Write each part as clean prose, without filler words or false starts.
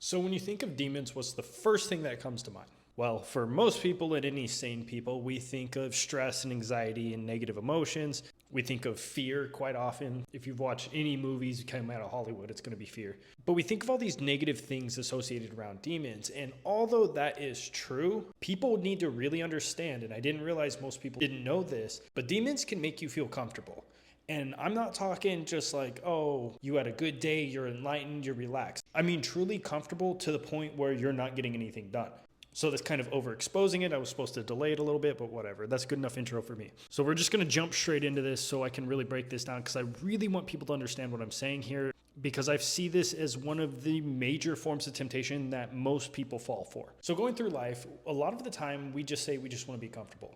So when you think of demons, what's the first thing that comes to mind? Well, for most people and any sane people, we think of stress and anxiety and negative emotions. We think of fear quite often. If you've watched any movies come out of Hollywood, it's going to be fear. But we think of all these negative things associated around demons. And although that is true, people need to really understand, and I didn't realize most people didn't know this, but demons can make you feel comfortable. And I'm not talking just like, oh, you had a good day, you're enlightened, you're relaxed. I mean, truly comfortable to the point where you're not getting anything done. So that's kind of overexposing it. I was supposed to delay it a little bit, but whatever. That's good enough intro for me. So we're just going to jump straight into this so I can really break this down because I really want people to understand what I'm saying here because I see this as one of the major forms of temptation that most people fall for. So going through life, a lot of the time we just say we just want to be comfortable.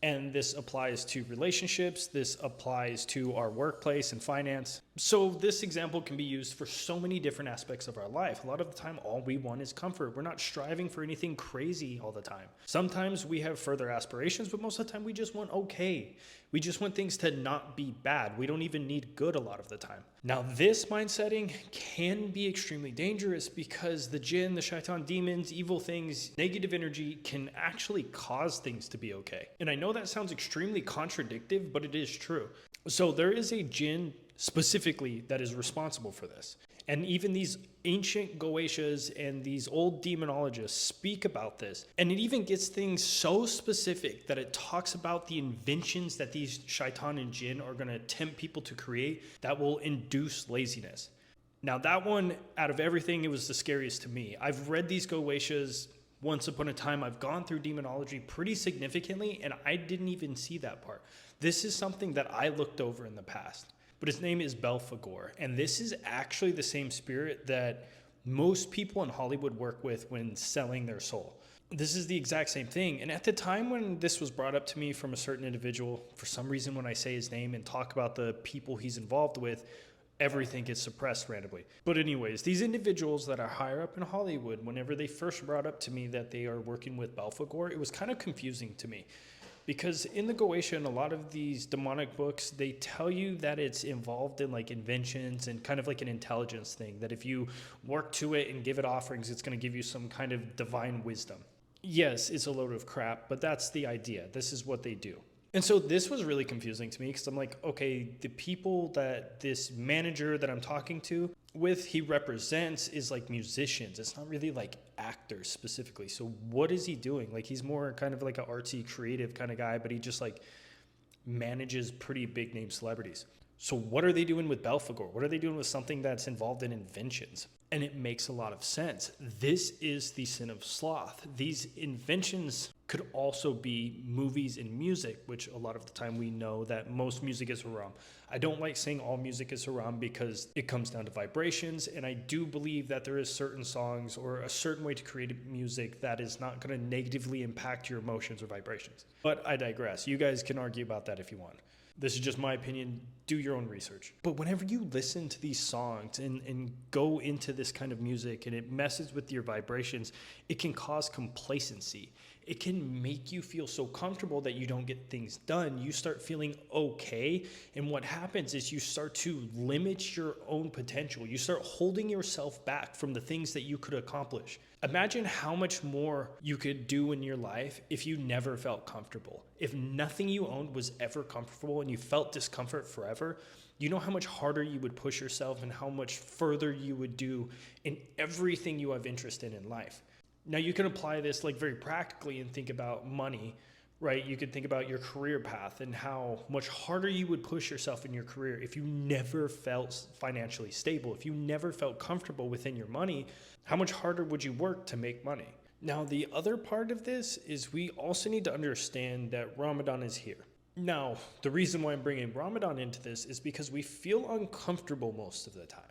And this applies to relationships. This applies to our workplace and finance. So this example can be used for so many different aspects of our life. A lot of the time, all we want is comfort. We're not striving for anything crazy all the time. Sometimes we have further aspirations, but most of the time we just want okay. We just want things to not be bad. We don't even need good a lot of the time. Now, this mind setting can be extremely dangerous because the Jinn, the shaitan, demons, evil things, negative energy can actually cause things to be okay. And I know that sounds extremely contradictory, but it is true. So there is a Jinn specifically that is responsible for this. And even these ancient Goetias and these old demonologists speak about this. And it even gets things so specific that it talks about the inventions that these shaitan and jinn are going to tempt people to create that will induce laziness. Now that one, out of everything, it was the scariest to me. I've read these Goetias once upon a time. I've gone through demonology pretty significantly, and I didn't even see that part. This is something that I looked over in the past. But his name is Belphegor, and this is actually the same spirit that most people in Hollywood work with when selling their soul. This is the exact same thing. And at the time when this was brought up to me from a certain individual, for some reason when I say his name and talk about the people he's involved with, everything gets suppressed randomly. But anyways, these individuals that are higher up in Hollywood, whenever they first brought up to me that they are working with Belphegor, it was kind of confusing to me. Because in the Goetia and a lot of these demonic books, they tell you that it's involved in like inventions and kind of like an intelligence thing, that if you work to it and give it offerings, it's going to give you some kind of divine wisdom. Yes, it's a load of crap, but that's the idea. This is what they do. And so this was really confusing to me because I'm like, okay, the people that this manager that I'm talking to with, he represents is like musicians. It's not really like actors specifically. So what is he doing? Like he's more kind of like an artsy, creative kind of guy, but he just like manages pretty big name celebrities. So what are they doing with Belphegor? What are they doing with something that's involved in inventions? And it makes a lot of sense. This is the sin of sloth. These inventions could also be movies and music, which a lot of the time we know that most music is haram. I don't like saying all music is haram because it comes down to vibrations, and I do believe that there is certain songs or a certain way to create music that is not going to negatively impact your emotions or vibrations. But I digress. You guys can argue about that if you want. This is just my opinion. Do your own research. But whenever you listen to these songs and go into this kind of music and it messes with your vibrations, it can cause complacency. It can make you feel so comfortable that you don't get things done. You start feeling okay. And what happens is you start to limit your own potential. You start holding yourself back from the things that you could accomplish. Imagine how much more you could do in your life if you never felt comfortable. If nothing you owned was ever comfortable and you felt discomfort forever, you know how much harder you would push yourself and how much further you would do in everything you have interest in life. Now you can apply this like very practically and think about money, right? You could think about your career path and how much harder you would push yourself in your career if you never felt financially stable, if you never felt comfortable within your money, how much harder would you work to make money? Now, the other part of this is we also need to understand that Ramadan is here. Now, the reason why I'm bringing Ramadan into this is because we feel uncomfortable most of the time.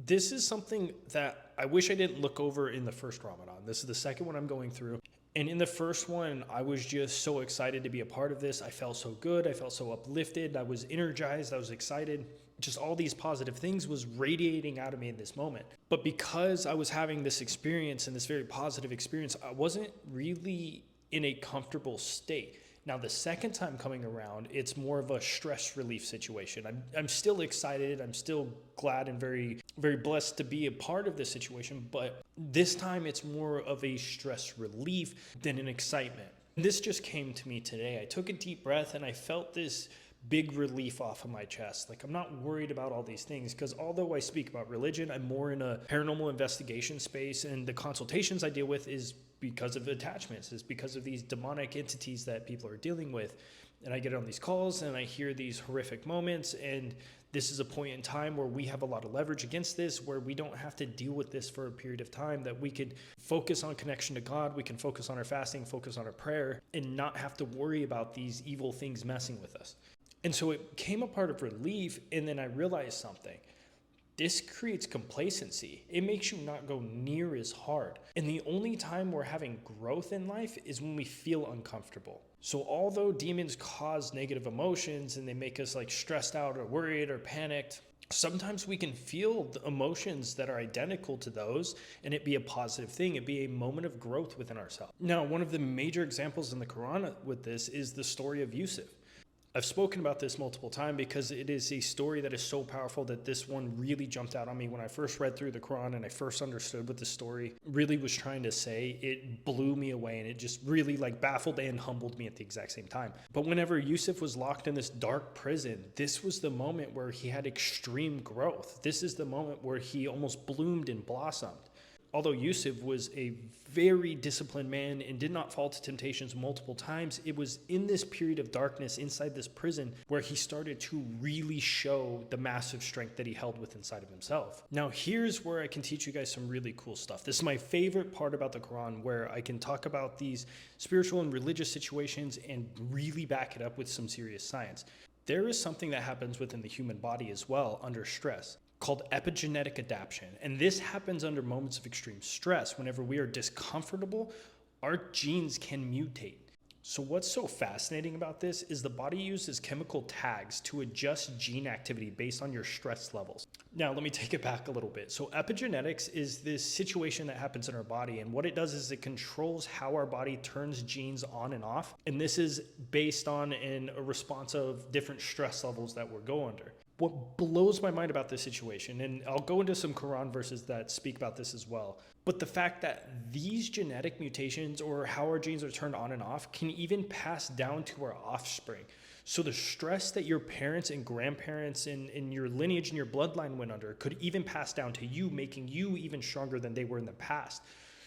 This is something that I wish I didn't look over in the first Ramadan. This is the second one I'm going through. And in the first one, I was just so excited to be a part of this. I felt so good. I felt so uplifted. I was energized. I was excited. Just all these positive things was radiating out of me in this moment. But because I was having this experience and this very positive experience, I wasn't really in a comfortable state. Now, the second time coming around, it's more of a stress relief situation. I'm still excited. I'm still glad and very, very blessed to be a part of this situation. But this time it's more of a stress relief than an excitement. This just came to me today. I took a deep breath and I felt this big relief off of my chest. Like, I'm not worried about all these things, because although I speak about religion, I'm more in a paranormal investigation space, and the consultations I deal with is because of attachments, is because of these demonic entities that people are dealing with. And I get on these calls and I hear these horrific moments, and this is a point in time where we have a lot of leverage against this, where we don't have to deal with this for a period of time, that we could focus on connection to God, we can focus on our fasting, focus on our prayer, and not have to worry about these evil things messing with us. And so it became a part of relief, and then I realized something. This creates complacency. It makes you not go near as hard. And the only time we're having growth in life is when we feel uncomfortable. So although demons cause negative emotions and they make us like stressed out or worried or panicked, sometimes we can feel the emotions that are identical to those and it be a positive thing. It be a moment of growth within ourselves. Now, one of the major examples in the Quran with this is the story of Yusuf. I've spoken about this multiple times because it is a story that is so powerful that this one really jumped out on me when I first read through the Quran and I first understood what the story really was trying to say. It blew me away, and it just really like baffled and humbled me at the exact same time. But whenever Yusuf was locked in this dark prison, this was the moment where he had extreme growth. This is the moment where he almost bloomed and blossomed. Although Yusuf was a very disciplined man and did not fall to temptations multiple times, it was in this period of darkness inside this prison where he started to really show the massive strength that he held within inside of himself. Now, here's where I can teach you guys some really cool stuff. This is my favorite part about the Quran, where I can talk about these spiritual and religious situations and really back it up with some serious science. There is something that happens within the human body as well under stress, called epigenetic adaptation. And this happens under moments of extreme stress. Whenever we are discomfortable, our genes can mutate. So what's so fascinating about this is the body uses chemical tags to adjust gene activity based on your stress levels. Now, let me take it back a little bit. So epigenetics is this situation that happens in our body, and what it does is it controls how our body turns genes on and off. And this is based on a response of different stress levels that we're going under. What blows my mind about this situation, and I'll go into some Quran verses that speak about this as well, but the fact that these genetic mutations, or how our genes are turned on and off, can even pass down to our offspring. So the stress that your parents and grandparents and your lineage and your bloodline went under could even pass down to you, making you even stronger than they were in the past.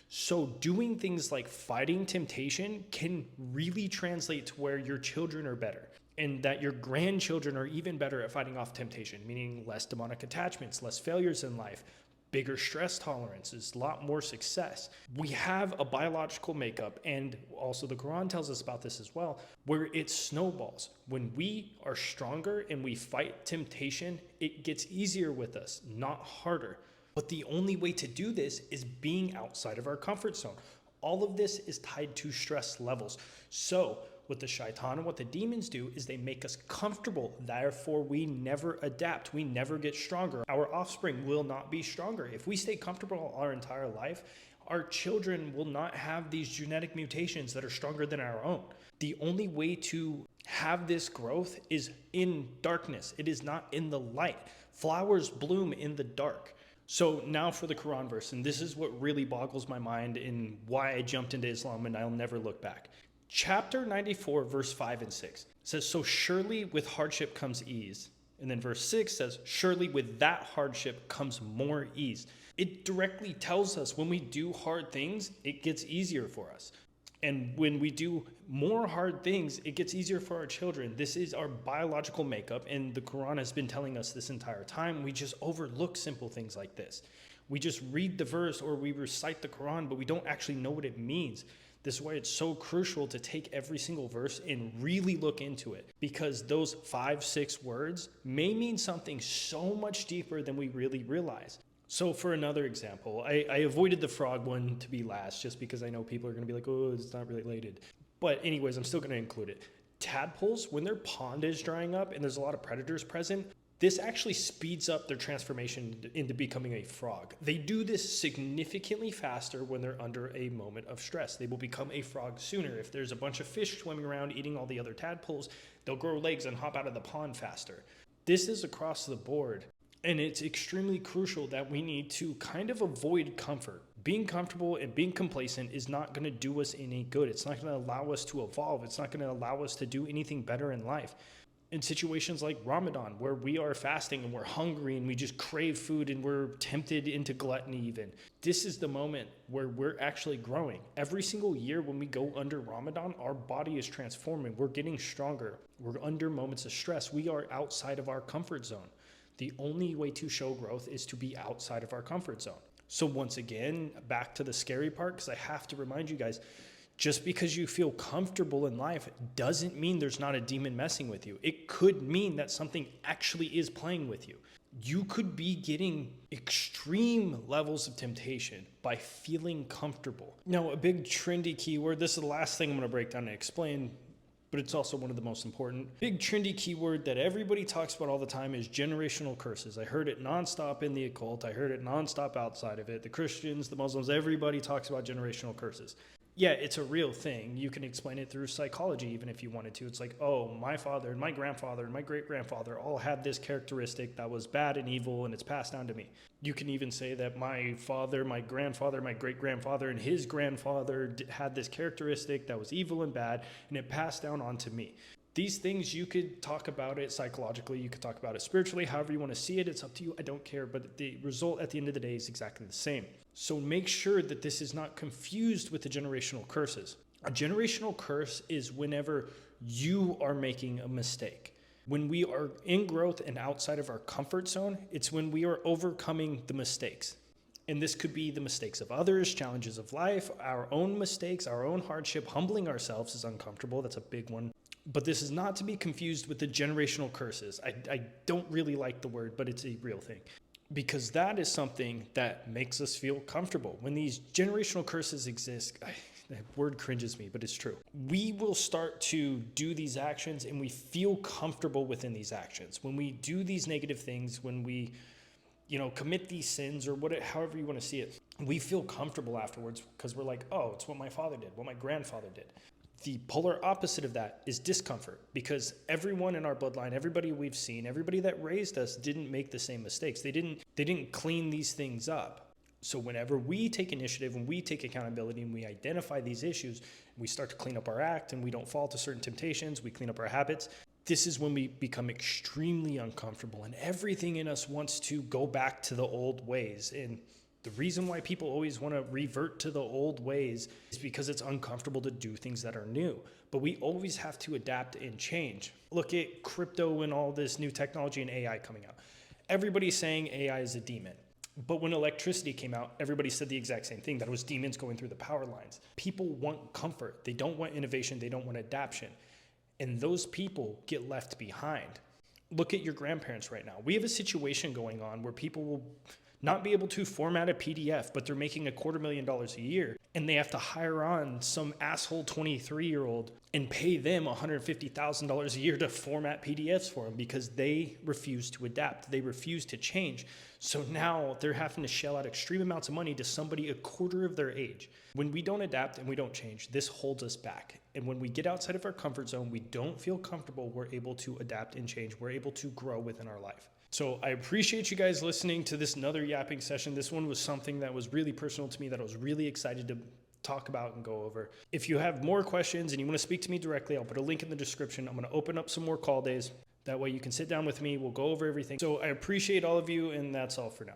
So doing things like fighting temptation can really translate to where your children are better, and that your grandchildren are even better at fighting off temptation, meaning less demonic attachments, less failures in life, bigger stress tolerances, a lot more success. We have a biological makeup, and also the Quran tells us about this as well, where it snowballs. When we are stronger and we fight temptation, it gets easier with us, not harder. But the only way to do this is being outside of our comfort zone. All of this is tied to stress levels. So what the shaitan and what the demons do is they make us comfortable. Therefore, we never adapt. We never get stronger. Our offspring will not be stronger. If we stay comfortable our entire life, our children will not have these genetic mutations that are stronger than our own. The only way to have this growth is in darkness. It is not in the light. Flowers bloom in the dark. So now for the Quran verse, and this is what really boggles my mind and why I jumped into Islam and I'll never look back. Chapter 94, verse 5 and 6 says, so surely with hardship comes ease. And then verse 6 says, surely with that hardship comes more ease. It directly tells us when we do hard things, it gets easier for us. And when we do more hard things, it gets easier for our children. This is our biological makeup, and the Quran has been telling us this entire time. We just overlook simple things like this. We just read the verse or we recite the Quran, but we don't actually know what it means. This is why it's so crucial to take every single verse and really look into it, because those 5-6 words may mean something so much deeper than we really realize. So for another example, I avoided the frog one to be last just because I know people are going to be like, oh, it's not related. But anyways, I'm still going to include it. Tadpoles, when their pond is drying up and there's a lot of predators present, this actually speeds up their transformation into becoming a frog. They do this significantly faster when they're under a moment of stress. They will become a frog sooner. If there's a bunch of fish swimming around eating all the other tadpoles, they'll grow legs and hop out of the pond faster. This is across the board. And it's extremely crucial that we need to kind of avoid comfort. Being comfortable and being complacent is not going to do us any good. It's not going to allow us to evolve. It's not going to allow us to do anything better in life. In situations like Ramadan, where we are fasting and we're hungry and we just crave food and we're tempted into gluttony even, this is the moment where we're actually growing. Every single year when we go under Ramadan, our body is transforming. We're getting stronger. We're under moments of stress. We are outside of our comfort zone. The only way to show growth is to be outside of our comfort zone. So once again, back to the scary part, because I have to remind you guys, just because you feel comfortable in life doesn't mean there's not a demon messing with you. It could mean that something actually is playing with you. You could be getting extreme levels of temptation by feeling comfortable. Now, a big trendy keyword, this is the last thing I'm going to break down and explain, but it's also one of the most important. Big trendy keyword that everybody talks about all the time is generational curses. I heard it nonstop in the occult. I heard it nonstop outside of it. The Christians, the Muslims, everybody talks about generational curses. Yeah, it's a real thing. You can explain it through psychology even if you wanted to. It's like, oh, my father and my grandfather and my great-grandfather all had this characteristic that was bad and evil, and it's passed down to me. You can even say that my father, my grandfather, my great-grandfather, and his grandfather had this characteristic that was evil and bad, and it passed down onto me. These things, you could talk about it psychologically, you could talk about it spiritually, however you want to see it, it's up to you, I don't care, but the result at the end of the day is exactly the same. So make sure that this is not confused with the generational curses. A generational curse is whenever you are making a mistake. When we are in growth and outside of our comfort zone, it's when we are overcoming the mistakes. And this could be the mistakes of others, challenges of life, our own mistakes, our own hardship. Humbling ourselves is uncomfortable, that's a big one. But this is not to be confused with the generational curses. I don't really like the word, but it's a real thing. Because that is something that makes us feel comfortable. When these generational curses exist, the word cringes me, but it's true. We will start to do these actions and we feel comfortable within these actions. When we do these negative things, when we commit these sins or however you want to see it, we feel comfortable afterwards because we're like, oh, it's what my father did, what my grandfather did. The polar opposite of that is discomfort, because everyone in our bloodline, everybody we've seen, everybody that raised us didn't make the same mistakes. They didn't clean these things up. So whenever we take initiative and we take accountability and we identify these issues, we start to clean up our act and we don't fall to certain temptations, we clean up our habits, this is when we become extremely uncomfortable and everything in us wants to go back to the old ways. And the reason why people always want to revert to the old ways is because it's uncomfortable to do things that are new. But we always have to adapt and change. Look at crypto and all this new technology and AI coming out. Everybody's saying AI is a demon. But when electricity came out, everybody said the exact same thing, that it was demons going through the power lines. People want comfort. They don't want innovation. They don't want adaptation. And those people get left behind. Look at your grandparents right now. We have a situation going on where people will not be able to format a PDF, but they're making $250,000 a year, and they have to hire on some asshole 23-year-old and pay them $150,000 a year to format PDFs for them because they refuse to adapt. They refuse to change. So now they're having to shell out extreme amounts of money to somebody a quarter of their age. When we don't adapt and we don't change, this holds us back. And when we get outside of our comfort zone, we don't feel comfortable, we're able to adapt and change. We're able to grow within our life. So I appreciate you guys listening to this another yapping session. This one was something that was really personal to me that I was really excited to talk about and go over. If you have more questions and you want to speak to me directly, I'll put a link in the description. I'm going to open up some more call days. That way you can sit down with me. We'll go over everything. So I appreciate all of you, and that's all for now.